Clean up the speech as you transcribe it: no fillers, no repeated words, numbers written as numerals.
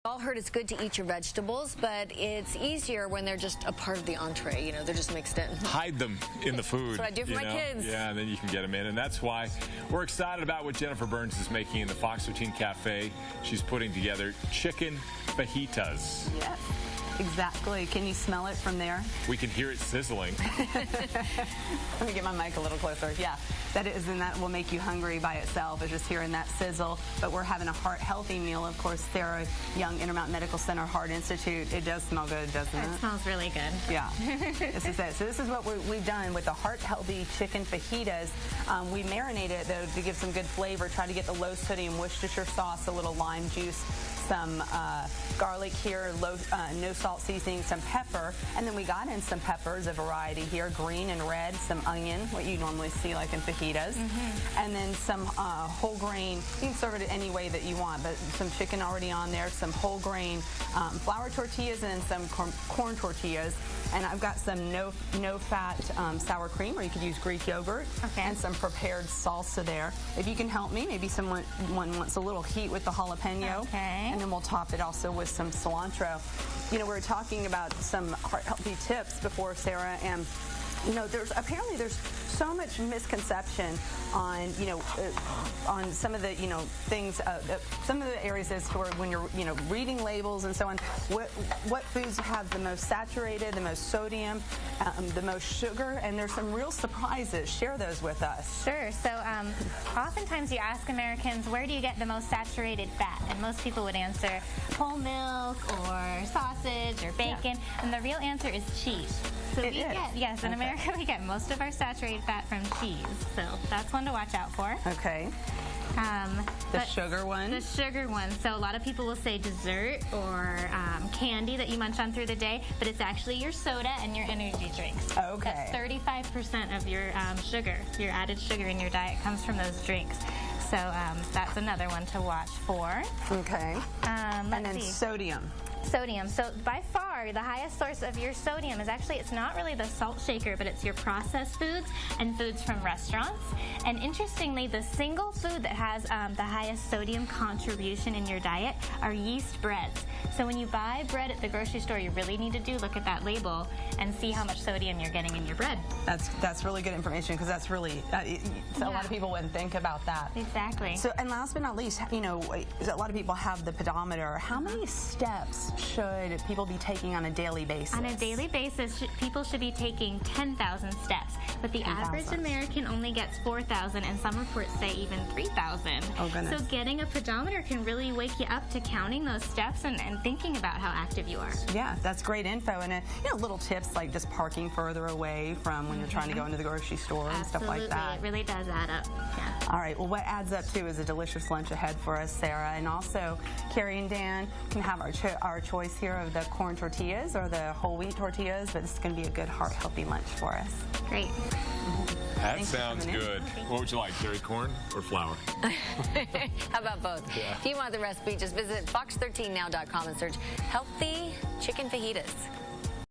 All heard it's good to eat your vegetables, but it's easier when they're just a part of the entree. You know, they're just mixed in. Hide them in the food. That's what I do for my kids. Yeah, and then you can get them in. And that's why we're excited about what Jennifer Burns is making in the Fox 13 Cafe. She's putting together chicken fajitas. Yes, exactly. Can you smell it from there? We can hear it sizzling. Let me get my mic a little closer. Yeah, that is, and that will make you hungry by itself, is just hearing that sizzle. But we're having a heart-healthy meal. Of course, Sarah Young, Intermountain Medical Center Heart Institute. It does smell good, doesn't it? It smells really good. Yeah, this is it. So this is what we've done with the heart-healthy chicken fajitas. We marinate it, though, to give some good flavor. Try to get the low-sodium Worcestershire sauce, a little lime juice, some garlic here, no salt seasoning, some pepper, and then we got in some peppers, a variety here, green and red, some onion, what you normally see like in fajitas, and then some whole grain. You can serve it any way that you want, but some chicken already on there, some whole grain flour tortillas, and then some corn tortillas. And I've got some no-fat sour cream, or you could use Greek yogurt, and some prepared salsa there. If you can help me, maybe someone wants a little heat with the jalapeno. And then we'll top it also with some cilantro. You know, we were talking about some heart-healthy tips before, Sarah, and you know, apparently there's so much misconception on, you know, on some of the, you know, things, some of the areas as to where when you're, you know, reading labels and so on, what foods have the most saturated, the most sodium, the most sugar, and there's some real surprises. Share those with us. Sure. So oftentimes you ask Americans, where do you get the most saturated fat? And most people would answer whole milk or sausage or bacon, and the real answer is cheese. So yes, in America we get most of our saturated fat from cheese, so that's one to watch out for. Okay. The sugar one? The sugar one. So a lot of people will say dessert or candy that you munch on through the day, but it's actually your soda and your energy drinks. Okay. That's 35% of your sugar, your added sugar in your diet comes from those drinks. So that's another one to watch for. Okay. And then sodium. Sodium. So by far, the highest source of your sodium is actually, it's not really the salt shaker, but it's your processed foods and foods from restaurants. And interestingly, the single food that has the highest sodium contribution in your diet are yeast breads. So when you buy bread at the grocery store, you really need to look at that label and see how much sodium you're getting in your bread. That's really good information, because that's really, a lot of people wouldn't think about that. Exactly. So, and last but not least, you know, a lot of people have the pedometer. How many steps should people be taking on a daily basis? On a daily basis, people should be taking 10,000 steps, but the average American only gets 4,000, and some reports say even 3,000. Oh, goodness. So getting a pedometer can really wake you up to counting those steps and thinking about how active you are. Yeah, that's great info, and you know, little tips like just parking further away from when you're trying to go into the grocery store and stuff like that. It really does add up. Yeah. All right, well, what adds up to is a delicious lunch ahead for us, Sarah, and also Carrie and Dan can have our choice here of the corn tortillas or the whole wheat tortillas, but this is going to be a good heart-healthy lunch for us. Great. That sounds good. What would you like, Carrie, corn or flour? How about both? Yeah. If you want the recipe, just visit fox13now.com and search healthy chicken fajitas.